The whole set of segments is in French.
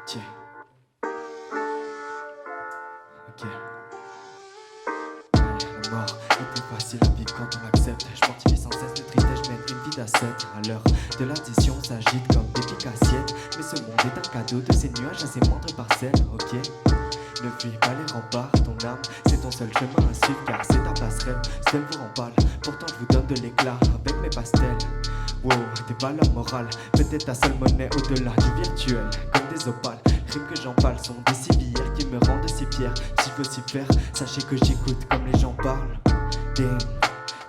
Tiens. Ok. La mort est plus facile à vivre quand on l'accepte. Je mortifie sans cesse le tristesse, je mène une vie d'ascète. À l'heure de l'addition, s'agite comme des pics assiettes. Mais ce monde est un cadeau de ces nuages à ses moindres parcelles. Ok. Ne fuis pas les remparts, ton âme, c'est ton seul chemin à suivre car c'est ta passerelle. Seul vous rempale, pourtant je vous donne de l'éclat avec mes pastels. Wow, tes valeurs morales, peut-être ta seule monnaie au-delà du virtuel. Comme des opales, rimes que j'empale sont des civières qui me rendent si fier. Si je veux s'y faire, sachez que j'écoute comme les gens parlent. Damn,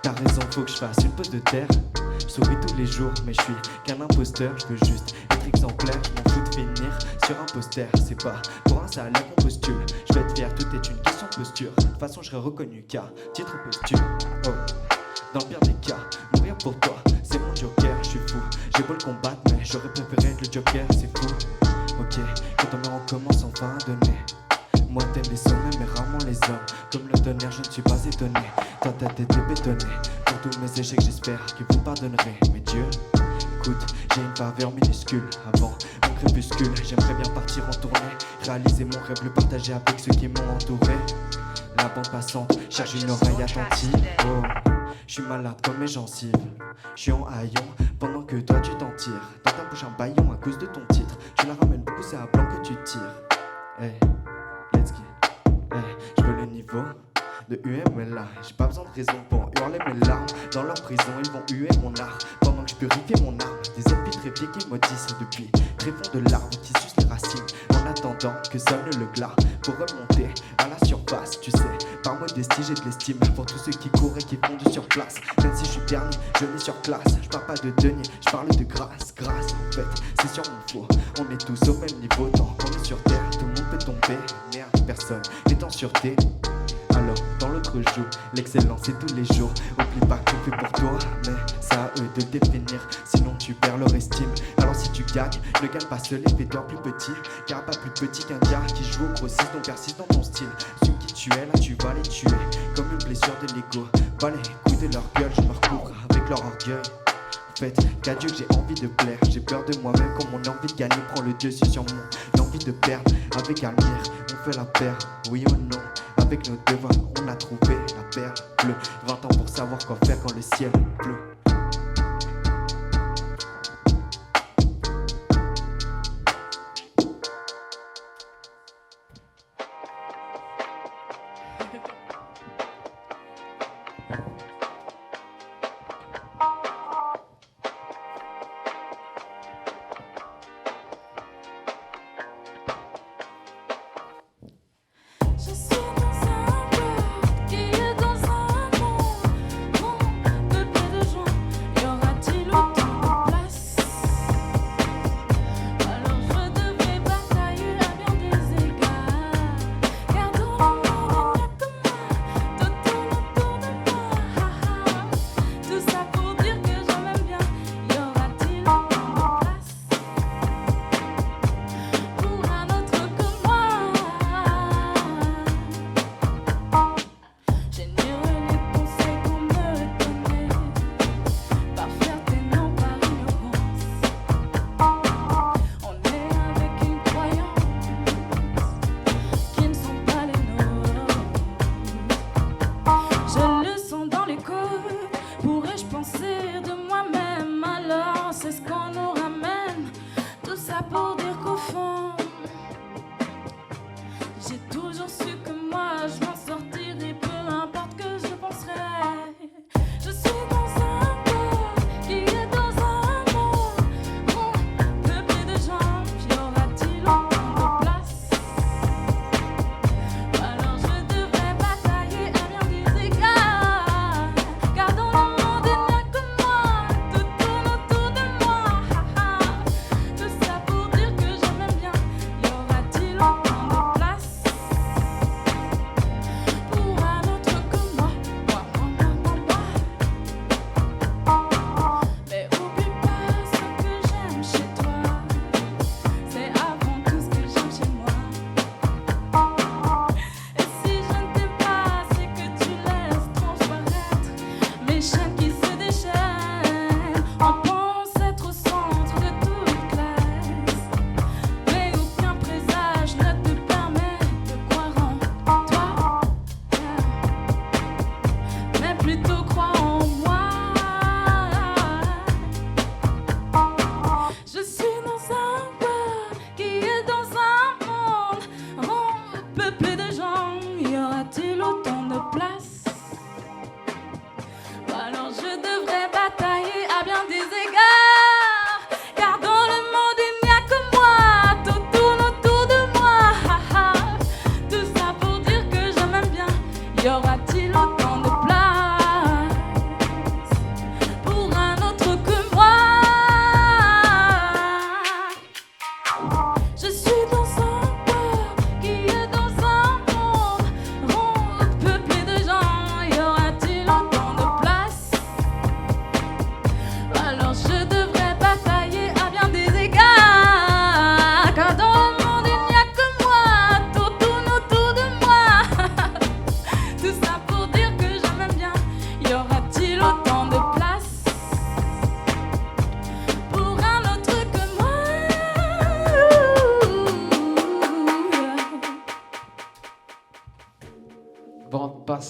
t'as raison, faut que je fasse une pause de terre. Je souris tous les jours, mais je suis qu'un imposteur. Je veux juste être exemplaire, je m'en fous de finir sur un poster. C'est pas pour un salaire qu'on postule. Je vais être fier, tout est une question de posture. De toute façon, je serai reconnu qu'à titre posthume. Oh, dans le pire des cas, mourir pour toi, c'est mon joker. Je suis fou, j'ai beau le combattre, mais j'aurais préféré être le joker. C'est fou. Ok, quand on meurt, on commence enfin à donner. Moi t'aimes les sommets mais rarement les hommes. Comme le tonnerre je ne suis pas étonné. Ta tête était bétonnée. Pour tous mes échecs j'espère que vous pardonnerez. Mais Dieu, écoute, j'ai une faveur minuscule. Avant mon crépuscule, j'aimerais bien partir en tournée. Réaliser mon rêve, le partager avec ceux qui m'ont entouré. La bande passante cherche une oreille attentive. Oh, je suis malade comme mes gencives. Je suis en haillon pendant que toi tu t'en tires. Dans ta bouche un baillon à cause de ton titre. Je la ramène beaucoup, c'est à blanc que tu tires. Hey, let's get. Hey, je veux le niveau de UMLA. J'ai pas besoin de raison pour hurler mes larmes. Dans leur prison ils vont huer mon art pendant que je purifie mon âme. Des ennemis trépieds qui maudissent depuis tréfonds de larmes qui sucent les racines. En attendant que sonne le glas pour remonter à la surface. Tu sais, par modestie j'ai de l'estime pour tous ceux qui courent et qui font du surplace. Même si je suis dernier, je mets sur classe. Je parle pas de denier, je parle de grâce. Grâce en fait, c'est sur mon faux. On est tous au même niveau tant qu'on est sur terre. Tout le monde peut tomber, merde, personne n'est en sûreté. Alors, dans l'autre joue, l'excellence c'est tous les jours. Oublie pas que je fais pour toi, mais c'est à eux de le définir. Sinon tu perds leur estime. Alors si tu gagnes, ne gagne pas seul et fais-toi plus petit. Car pas plus petit qu'un gars qui joue au grossiste. Donc persiste dans ton style. Ceux qui tu es là, tu vas les tuer. Comme une blessure de l'ego. Va les coups de leur gueule, je me recouvre avec leur orgueil. En fait, qu'à Dieu que j'ai envie de plaire. J'ai peur de moi-même quand mon envie de gagner prend le dessus sur mon envie de perdre. Avec Almir, on fait la paire, oui ou non. Avec nos devoirs, on a trouvé la perle bleue. 20 ans pour savoir quoi faire quand le ciel pleut. Tout ça pour dire que j'aime bien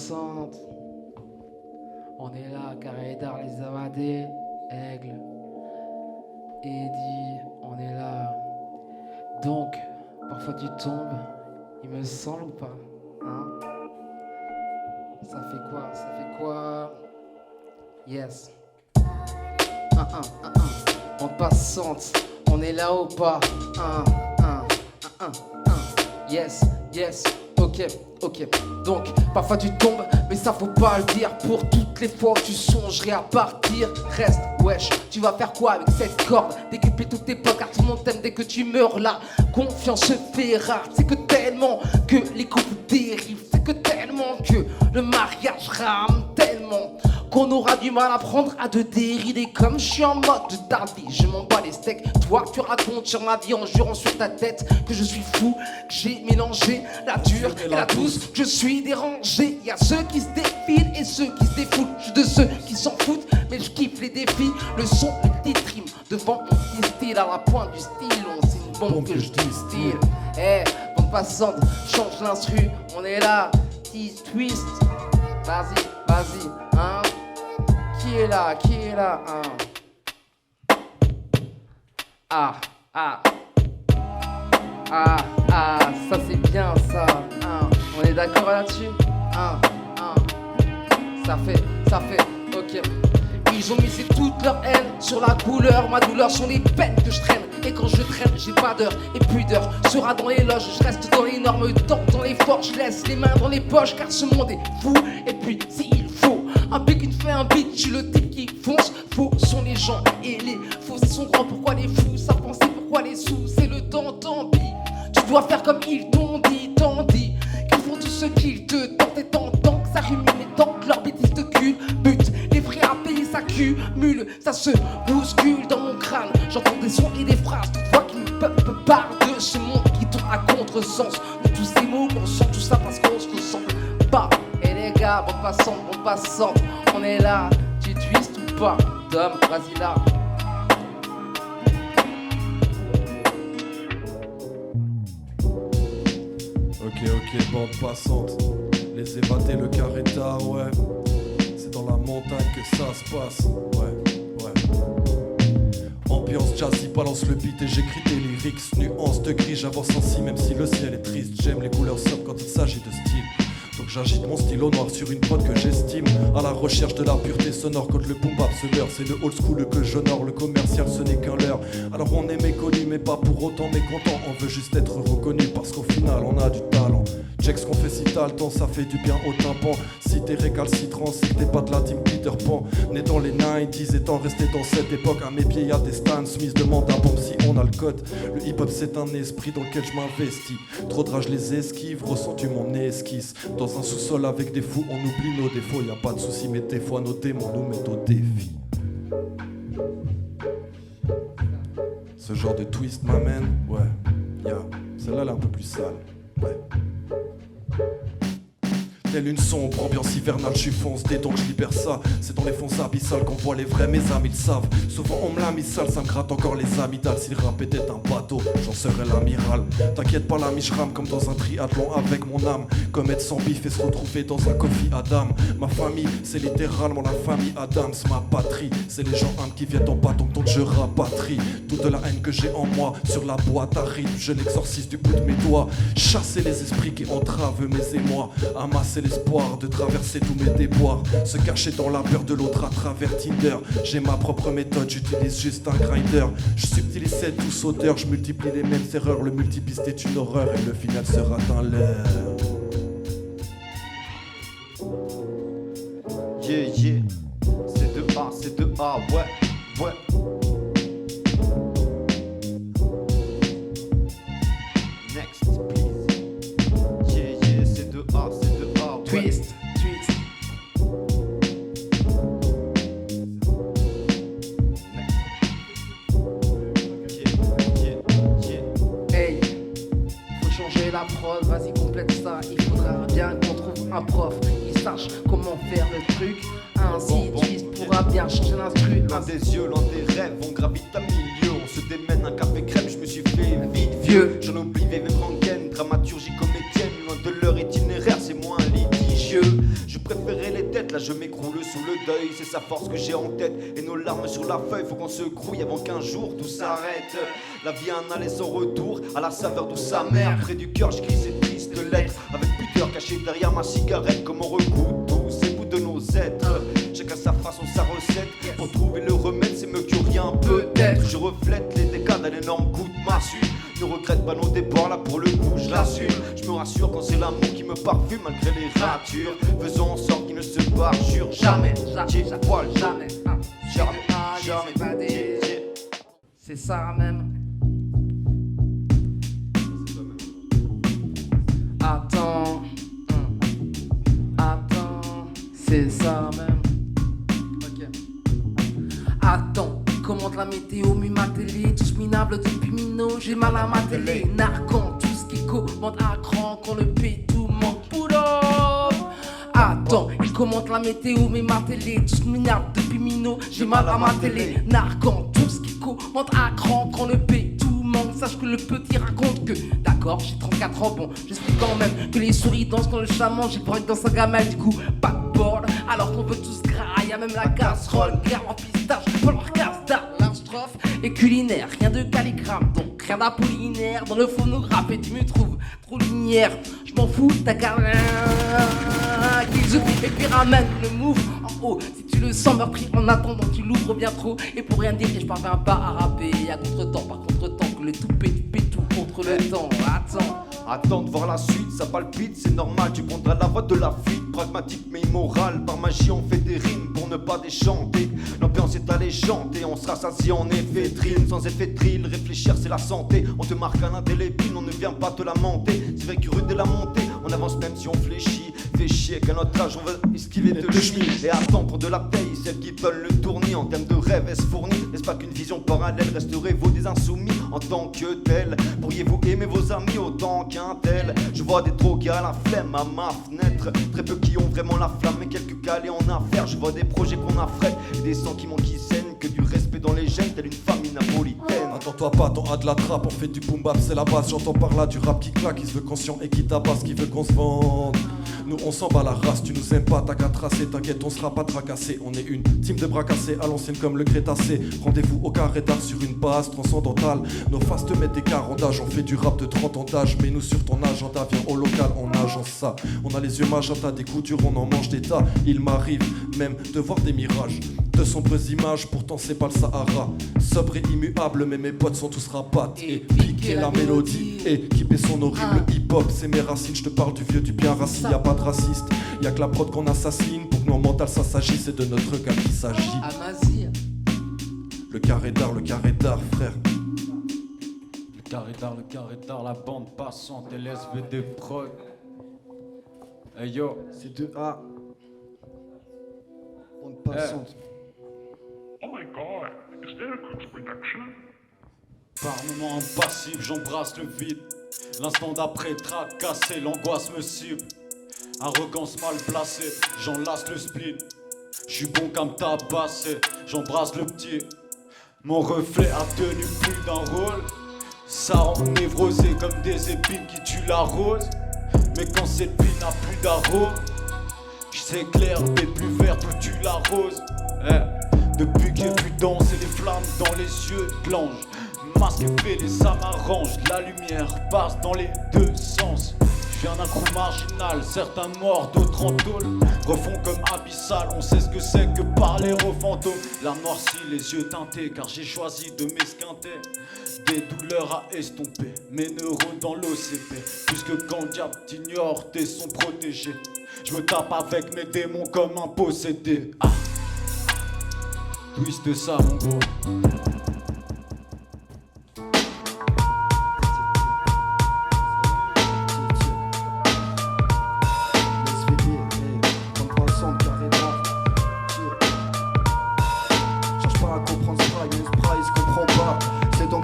passante. On est là, carré d'art, les amadés, aigle, Eddie, on est là. Donc, parfois tu tombes, il me semble ou pas, hein? Ça fait quoi? Ça fait quoi? Yes. En passante, on est là ou pas? Yes, yes. Ok. Donc, parfois tu tombes, mais ça faut pas le dire. Pour toutes les fois où tu songerais à partir, reste, wesh, tu vas faire quoi avec cette corde? Décupler toutes tes potes, car tout le monde t'aime dès que tu meurs là. Confiance se fait rare, c'est que tellement que les couples dérivent, c'est que tellement que le mariage rame, tellement qu'on aura du mal à prendre à te dérider. Comme je suis en mode de ta vie, je m'en bats les steaks. Toi tu racontes sur ma vie en jurant sur ta tête que je suis fou, que j'ai mélangé la dure et la douce, que je suis dérangé. Y'a ceux qui se défilent et ceux qui se défoutent. Je suis de ceux qui s'en foutent, mais je kiffe les défis. Le son, le petit trim devant mon petit style à la pointe du stylo. C'est une bombe que je distille. Bombe passante, change l'instru, on est là, petit twist. Vas-y, hein? Qui est là, hein? Ça c'est bien ça, hein? On est d'accord là-dessus, hein? Ça fait, ok. Ils ont misé toute leur haine sur la couleur. Ma douleur sont les peines que je traîne. Et quand je traîne, j'ai pas d'heure et plus d'heure sera dans les loges. Je reste dans l'énorme temps, dans les forges. Je laisse les mains dans les poches car ce monde est fou. Et puis s'il faut un bec qui fait un beat, je suis le type qui fonce. Faux sont les gens et les faux sont grands. Pourquoi les fous ça pensait? Pourquoi les sous? C'est le temps, tant pis. Tu dois faire comme ils t'ont dit, qu'ils font tout ce qu'ils te tentent. Et tant que ça rumine et tant que leur bêtise te culbute. Les frais à payer s'accumulent, ça se bouscule dans mon crâne. J'entends des sons et des phrases, toute voix qui me parle de ce monde qui tourne à contresens. De tous ces mots qu'on sent, tout ça parce qu'on se ressemble pas. Et les gars, bon passante, on est là. Tu twistes ou pas? Dom, vas-y là. Ok, bande passante. Les évadés, le carré d'art, ouais. C'est dans la montagne que ça se passe, ouais. Ambiance jazzy, balance le beat et j'écris des lyrics. Nuance de gris, j'avance ainsi même si le ciel est triste. J'aime les couleurs sobres quand il s'agit de style. Donc j'agite mon stylo noir sur une prod que j'estime. À la recherche de la pureté sonore quand le boom bap se meurt. C'est le old school que j'honore, le commercial ce n'est qu'un leurre. Alors on est méconnu mais pas pour autant mécontent. On veut juste être reconnu parce qu'au final on a du talent. Check ce qu'on fait si t'as le temps, ça fait du bien au tympan. Si t'es récalcitrant, c'est que t'es pas de la team Peter Pan. Né dans les 90s, étant resté dans cette époque. À mes pieds y'a des Stan Smith, demande à bombe si on a le code. Le hip hop c'est un esprit dans lequel je m'investis. Trop de rage les esquives, ressens-tu mon esquisse? Dans un sous-sol avec des fous, on oublie nos défauts. Y'a pas de soucis, mais des fois nos démons nous mettent au défi. Ce genre de twist m'amène, ouais, celle-là elle est un peu plus sale, ouais. Telle une sombre ambiance hivernale, je suis foncé donc je libère ça. C'est dans les fonds abyssales qu'on voit les vrais, mes amis le savent. Souvent on me l'a mis sale, ça me gratte encore les amygdales. Si le rap était un bateau, j'en serais l'amiral. T'inquiète pas l'ami, je rame comme dans un triathlon avec mon âme. Comme être sans bif et se retrouver dans un coffee Adam. Ma famille, c'est littéralement la famille Adams. Ma patrie, c'est les gens âmes qui viennent en bas, donc je rapatrie toute la haine que j'ai en moi. Sur la boîte à rythme, je l'exorcise du bout de mes doigts. Chasser les esprits qui entravent mes émois. Amasser l'espoir de traverser tous mes déboires. Se cacher dans la peur de l'autre à travers Tinder. J'ai ma propre méthode, j'utilise juste un grinder. Je subtilise cette douce odeur, je multiplie les mêmes erreurs. Le multipiste est une horreur et le final sera un leurre. Yeah, c'est 2A, ouais. Next, please. Yeah, c'est 2A, ouais. Twist. Hey, faut changer la prod, vas-y complète ça. Il faudra bien qu'on trouve un prof qui sache comment faire le truc. Ainsi Twist pourra bien changer l'instru. Loin des yeux, loin des rêves, on gravite à milieu. On se démène un café crème, je me suis fait vite vieux. J'en oubliais même rengaine, dramaturgie comédienne. Loin de leur itinéraire, c'est moins litigieux. Je je m'écroule sous le deuil. C'est sa force que j'ai en tête et nos larmes sur la feuille. Faut qu'on se grouille avant qu'un jour tout s'arrête. La vie a un aller sans retour, à la saveur douce amère. Près du cœur j'écris ces tristes lettres, avec pudeur cachée derrière ma cigarette. Comme on recoue tous ces bouts de nos êtres. Chacun sa façon, sa recette. Pour trouver le remède, c'est mieux que rien peut-être. Je reflète les dégâts d'un énorme coup de massue. Ne regrette pas nos débords, là pour le coup je l'assume. Je me rassure quand c'est l'amour qui me parfume malgré les ratures. Faisons en sorte qu'il ne se parjure jamais. Jamais. C'est ça même. Attends, c'est ça même. Ok. Attends, commente la météo, mis ma télé, tous minables depuis minot, j'ai mal à ma télé. Narquant, tout ce qui commente à cran, quand le pétou manque pull up. Attends, il commente la météo, mais ma télé, tous minables depuis minot, j'ai mal à ma télé. Narquant, tout ce qui commente à cran, quand le pétou manque, sache que le petit raconte que d'accord, j'ai 34 ans, bon, j'explique quand même que les souris dansent quand le chat mange, j'ai pas envie dans sa gamelle, du coup, pas de bord, alors qu'on veut tous gras, y'a même la casserole, guerre en pistache, pour leur casse d'art, l'instrophe est culinaire, rien de calligramme, donc rien d'apollinaire, dans le phonographe, et tu me trouves trop linéaire, je m'en fous, ta carrière, qu'ils oublient, et puis ramène le move en haut, si tu le sens meurtri, en attendant, tu l'ouvres bien trop, et pour rien dire, je parviens pas à rapper, à contre-temps, par contre-temps, que le tout pète tout contre le temps, Attends de voir la suite, ça palpite, c'est normal, tu prendras la voie de la fuite, pragmatique mais immorale, par magie on fait des rimes pour ne pas déchanter, l'ambiance est alléchante et on se rassasie en effet trine, sans effet drill, réfléchir c'est la santé, on te marque un indélébile, on ne vient pas te lamenter, c'est vrai que rude est la montée, on avance même si on fléchit, fait chier qu'à notre âge on veut esquiver de chemise, et attends pour de la paye, celle qui donne le tournis, en termes de rêve est-ce fourni, n'est-ce pas qu'une vision parallèle, resterez-vous des insoumis en tant que tel, pourriez-vous aimer vos amis autant qu'un tel, je vois des drogués à la flemme à ma fenêtre, très peu qui ont vraiment la flamme, mais quelques calés en affaires, je vois des projets qu'on affrète, et des sangs qui manquent qui saignent, que du respect dans les gènes, telle une famille napolitaine. Attends-toi pas, t'en as de la trappe, on fait du boom bap, c'est la base, j'entends par là du rap qui claque, qui se veut conscient et qui tabasse, qui veut qu'on se vende. Nous on s'en bat la race, tu nous aimes pas, t'as qu'à tracer, t'inquiète on sera pas tracassé. On est une team de bras cassés, à l'ancienne comme le Crétacé. Rendez-vous au carré d'art sur une base transcendantale. Nos faces te mettent des quarts d'âge, on fait du rap de 30 ans d'âge. Mais nous sur ton agenda, viens au local, on agence ça. On a les yeux magenta, des coups durs, on en mange des tas. Il m'arrive même de voir des mirages, de sombres images, pourtant c'est pas le Sahara. Sobre et immuable, mais mes potes sont tous rapates. Et piquer la mélodie, et équiper son horrible hip-hop. C'est mes racines, je te parle du vieux, du bien racine, y'a pas de raciste. Y'a que la prod qu'on assassine, pour que nos mentales ça s'agisse, c'est de notre cas qu'il s'agit. Le carré d'art, frère. Le carré d'art, la bande passante, LSVD prod. Hey yo, C'est de A. Bande passante. Oh my god, is there a Coach production? par moments impassif, j'embrasse le vide. L'instant d'après tracassé, l'angoisse me cible. Arrogance mal placée, j'enlace le spleen. J'suis bon qu'à me tabasser, j'embrasse le petit. Mon reflet a tenu plus d'un rôle. Ça rend névrosé comme des épines qui tuent la rose. Mais quand cette vie n'a plus d'arôme, j's'éclaire des plus vertes où tu l'arroses. Depuis que j'ai vu danser les flammes dans les yeux de l'ange, masque et fêlé, ça m'arrange. La lumière passe dans les deux sens. Je viens d'un crew marginal, certains morts, d'autres en tôle. Refont comme abyssal, on sait ce que c'est que parler aux fantômes. La noircie, les yeux teintés, car j'ai choisi de m'esquinter. Des douleurs à estomper, mes neurones dans l'OCP. Puisque quand le diable t'ignore, tes sons protégés. Je me tape avec mes démons comme un possédé. Twist ça mon gros.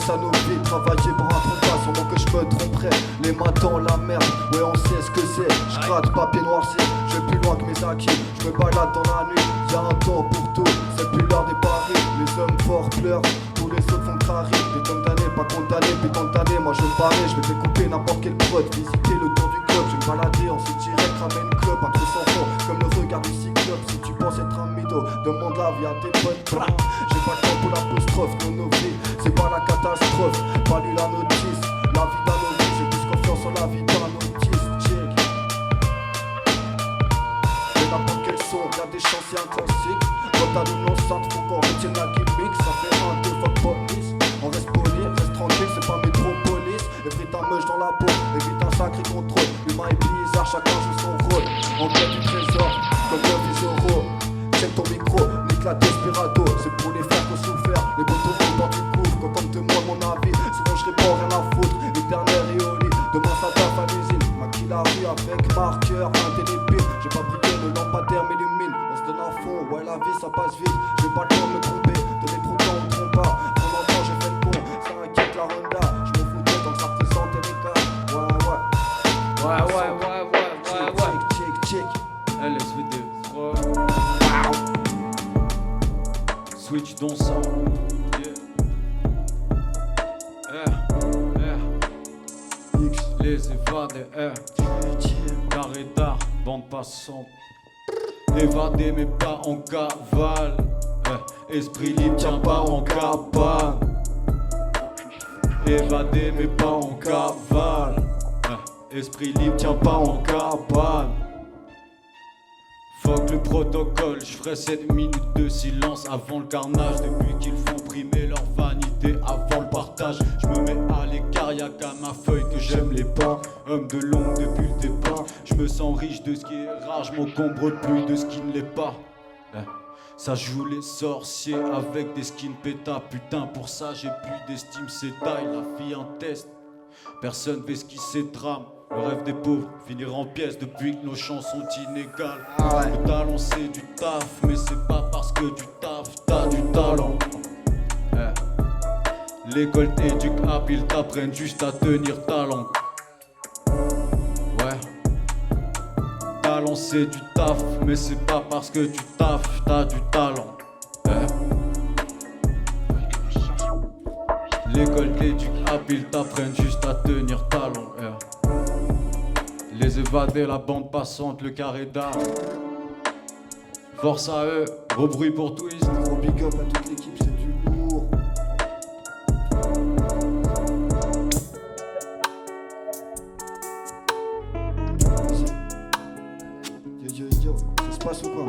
Ça nous fait travailler pour un contrat sans que je me tromperais. Les mains dans la merde, ouais on sait ce que c'est. Je gratte papier noirci, je vais plus loin que mes acquis. Je me balade dans la nuit, y'a un temps pour tout. C'est plus l'heure des paris, les hommes forts pleurent. Tous les autres font crari, des condamnés, pas condamnés, puis condamnés. Moi je me parais, je vais découper n'importe quel prod. Visiter le tour du club, je vais me balader en sous direct, ramène une clope. Un trou sans fond, comme le regard du cyclope. Si tu la vie à tes potes. J'ai pas le temps pour l'apostrophe, non nos vies, c'est pas la catastrophe. Pas lu la notice, la vie d'un novice, j'ai plus confiance en la vie d'un autiste. Check. Mais n'importe quel son, y'a des chansons classiques. Quand t'as une enceinte, faut qu'on retienne la gimmick. Ça fait un, deux, fuck police. On reste poli, reste tranquille, c'est pas métropolis. Évite ta meuche dans la peau, évite un sacré contrôle. L'humain est bizarre, chacun joue son rôle. En quête du trésor, comme un euros. Check ton micro, nique la desperado. C'est pour les frères qu'on souffert, les poteaux au bord du couvre. Quand on me demande mon avis, souvent je réponds rien à foutre. Éternel et au lit, demain ça taffe à l'usine. Maquille la rue avec marqueur indélébile. J'ai pas brillé, le lampadaire m'illumine. On se donne à fond, ouais la vie ça passe vite. J'ai pas le temps de me tromper, donner trop de temps on me trompe pas. Pendant longtemps j'ai fait le con, ça inquiète la Honda. Je me foutais tant que ça représentait les cas. Ouais. Check, check. LSVD. Switch dans ça. X, Les évadés. Carré d'art, bande passante. Évadé mais pas en cavale. Esprit libre, tiens pas en cabane. Évadé mais pas en cavale. Esprit libre, tiens pas en cabane. Fuck le protocole, je ferai 7 minutes de silence avant le carnage. Depuis qu'ils font primer leur vanité avant le partage, je me mets à l'écart, y'a qu'à ma feuille que j'aime les pas. Homme de l'ombre depuis le départ, je me sens riche de ce qui est rare, je m'encombre plus de ce qui ne l'est pas. Ça joue les sorciers avec des skins pétas. Putain pour ça j'ai plus d'estime, c'est taille, la fille un test. Personne fait ce qui s'étrame. Le rêve des pauvres, finir en pièces depuis que nos chances sont inégales. Le talent c'est du taf, mais c'est pas parce que tu taffes, t'as du talent. L'école t'éduque habile, ils t'apprennent juste à tenir ta langue. Ouais. Talent c'est du taf, mais c'est pas parce que tu taffes, t'as du talent. L'école t'éduque habile, t'apprennent juste à tenir ta langue. Les évadés, la bande passante, le carré d'art. Force à eux, gros bruit pour Twist. gros big up à toute l'équipe, c'est du lourd. Yo, ça se passe ou quoi?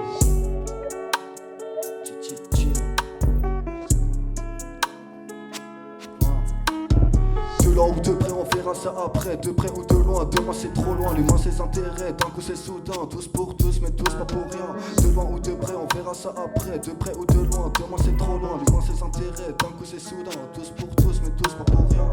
De loin ou de près, on verra ça après. De près ou de loin, demain c'est trop loin. L'humain ses intérêts, d'un coup c'est soudain. Tous pour tous, mais tous pas pour rien. De loin ou de près, on verra ça après. De près ou de loin, demain c'est trop loin. L'humain ses intérêts, d'un coup c'est soudain. Tous pour tous, mais tous pas pour rien.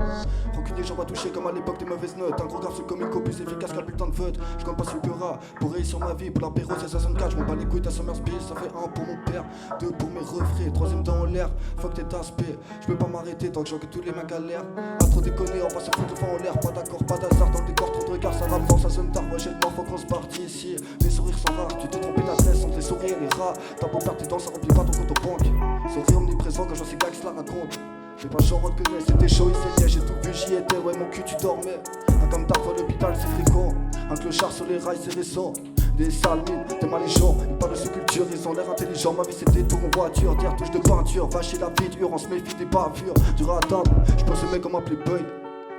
Rancunier, j'en vais toucher comme à l'époque des mauvaises notes. Un gros garçon comico plus efficace qu'un bulletin de vote. Je compte pas sur le rat pour réussir ma vie. Pour l'apéro c'est 64, je m'en bats les couilles, ta Summersby. Ça fait 1 pour mon père, 2 pour mes refrains, 3ème dans l'air. Fuck tes aspects, je peux pas m'arrêter tant que j'en que tous les mecs galèrent. À trop déconner, on va se foutre le vent en l'air. Pas d'accord, pas d'hasard dans le décor, trop de regards, ça rappe fort, ça sonne tard. Ouais, j'ai le mort, faut qu'on se parte ici. Les sourires sont rares, tu t'es trompé d'adresse entre les souris et les rats. T'as beau perdre tes dents, ça remplit pas ton compte aux banques. Sourire omniprésent quand je vois ces gars qui se la racontent. Fais pas genre que c'était chaud, il saignait, j'ai tout vu, j'y étais, ouais mon cul tu dormais. Un comme tard à l'hôpital c'est fréquent, un clochard sur les rails c'est récent. Des sales mines, t'es mal les gens, ils parlent de sous-culture, ils ont l'air intelligents. Ma vie c'était pour une voiture, dire touche de peinture, va chez la vitre, on se méfie des bavures. Dur à atteindre, je pense aimer comme un playboy.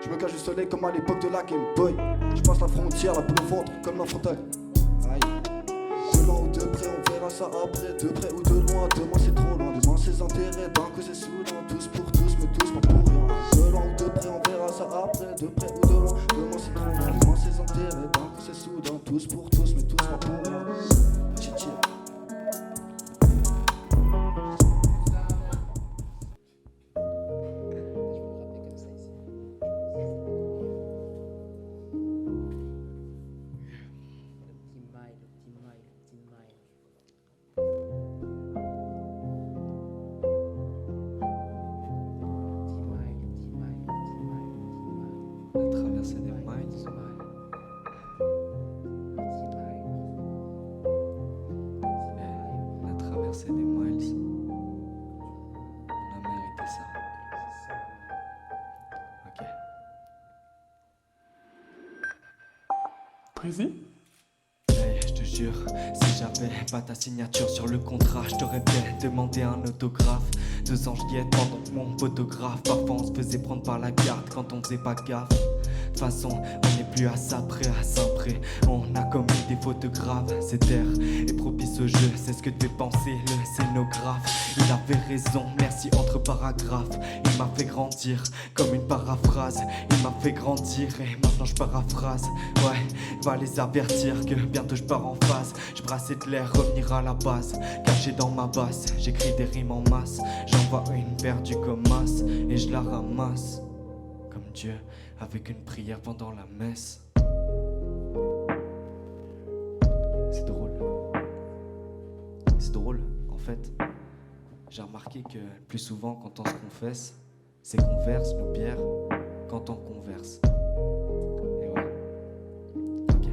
Je me cache du soleil comme à l'époque de la Game Boy. Je passe la frontière, la boule au ventre, comme un frontal. Aïe. De loin ou de près, on verra ça après. De près ou de loin, demain c'est trop loin. Demain ses intérêts, d'un coup c'est soudain. Tous pour tous, mais tous pas pour rien. De loin ou de près, on verra ça après. De près ou de loin, demain c'est trop loin. Demain ses intérêts, d'un coup c'est soudain. Tous pour tous, mais tous pas pour rien. Chichi. La traversée des miles. La traversée des miles. On a mérité ça. Ok. Précis? Hey, je te jure. jure, si j'avais pas ta signature sur le contrat, je t'aurais bien demandé un autographe. 2 ans j'y étais pendant mon photographe. Parfois on se faisait prendre par la garde quand on faisait pas gaffe. De toute façon, on n'est plus à ça près, à Saint-Pré. On a commis des fautes graves. Cette terre est propice au jeu, c'est ce que devait penser le scénographe. Il avait raison, merci entre paragraphes. Il m'a fait grandir comme une paraphrase. Il m'a fait grandir et maintenant je paraphrase. Ouais, va les avertir que bientôt je pars en phase. Je brassais de l'air, revenir à la base. Caché dans ma basse, j'écris des rimes en masse. J'envoie une perdue comme masse et je la ramasse. Comme Dieu, avec une prière pendant la messe. C'est drôle. C'est drôle, en fait. J'ai remarqué que plus souvent, quand on se confesse, c'est qu'on verse nos bières quand on converse. Et ouais. Ok.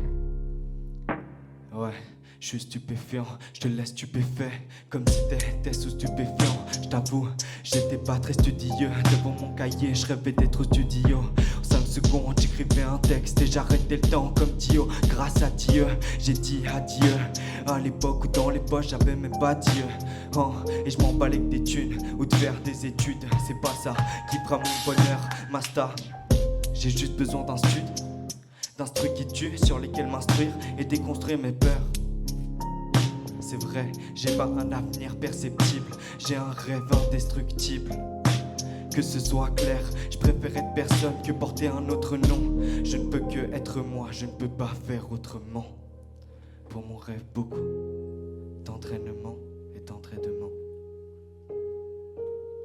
Ouais. Je suis stupéfiant, je te laisse stupéfait. Comme si t'étais sous stupéfiant. Je t'avoue, j'étais pas très studieux. Devant mon cahier, je rêvais d'être au studio. En 5 secondes, j'écrivais un texte et j'arrêtais le temps comme Dio. Grâce à Dieu, j'ai dit adieu. À l'époque où dans les poches, j'avais même pas Dieu. Oh, et je m'emballais que des thunes ou de faire des études. C'est pas ça qui fera mon bonheur, Masta. J'ai juste besoin d'un stud, d'un truc qui tue, sur lesquels m'instruire et déconstruire mes peurs. C'est vrai, j'ai pas un avenir perceptible, j'ai un rêve indestructible. Que ce soit clair, je préfère être personne que porter un autre nom. Je ne peux que être moi, je ne peux pas faire autrement. Pour mon rêve, beaucoup d'entraînement et d'entraînement.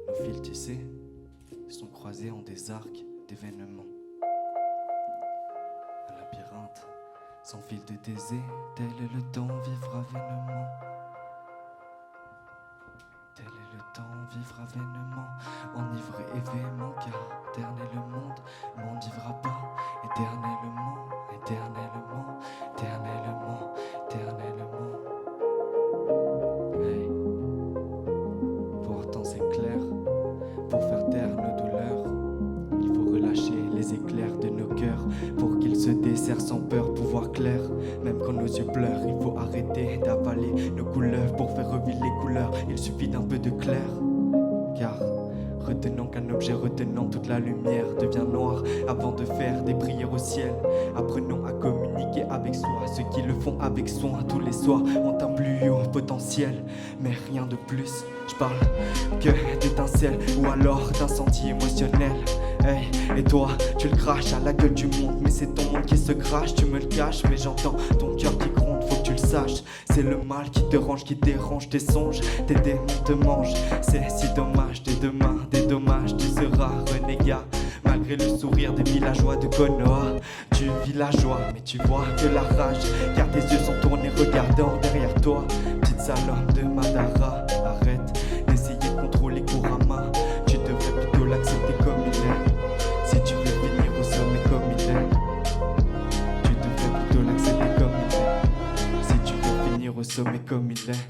Nos fils, tu sais, sont croisés en des arcs d'événements. Un labyrinthe sans fil de Thésée, tel est le temps, vivra vainement. Tel est le temps, vivra vainement, enivré et véhément, car éternel le monde vivra pas, éternellement, éternellement, éternellement, éternellement. Hey. Pourtant c'est clair, pour faire taire nos douleurs, il faut relâcher les éclairs de nos cœurs, pour qu'ils se desserrent sans peur, pouvoir clair. Même quand nos yeux pleurent, il faut arrêter d'avaler nos couleuvres. Pour faire revivre les couleurs, il suffit d'un peu de clair. Car retenons qu'un objet retenant toute la lumière devient noir avant de faire des prières au ciel. Apprenons à communiquer avec soi. Ceux qui le font avec soin tous les soirs ont un plus haut potentiel, mais rien de plus. Je parle que d'étincelles ou alors d'incendie émotionnel. Hey, et toi, tu le craches à la gueule du monde, mais c'est ton monde qui se crache. Tu me le caches, mais j'entends ton cœur qui gronde, faut que tu le saches. C'est le mal qui te range, qui dérange tes songes. Tes démons te mangent, c'est si dommage. Dès demain, des dommages, tu seras renégat. Malgré le sourire des villageois de Konoha, tu vis la joie, mais tu vois que la rage. Car tes yeux sont tournés regardant derrière toi. Petite salope de Madara, arrête d'essayer de contrôler Kurama. Tu devrais plutôt l'accepter comme il est. Si tu veux venir au sommet comme il est, tu devrais plutôt l'accepter comme il est. Si tu veux venir au sommet comme il est.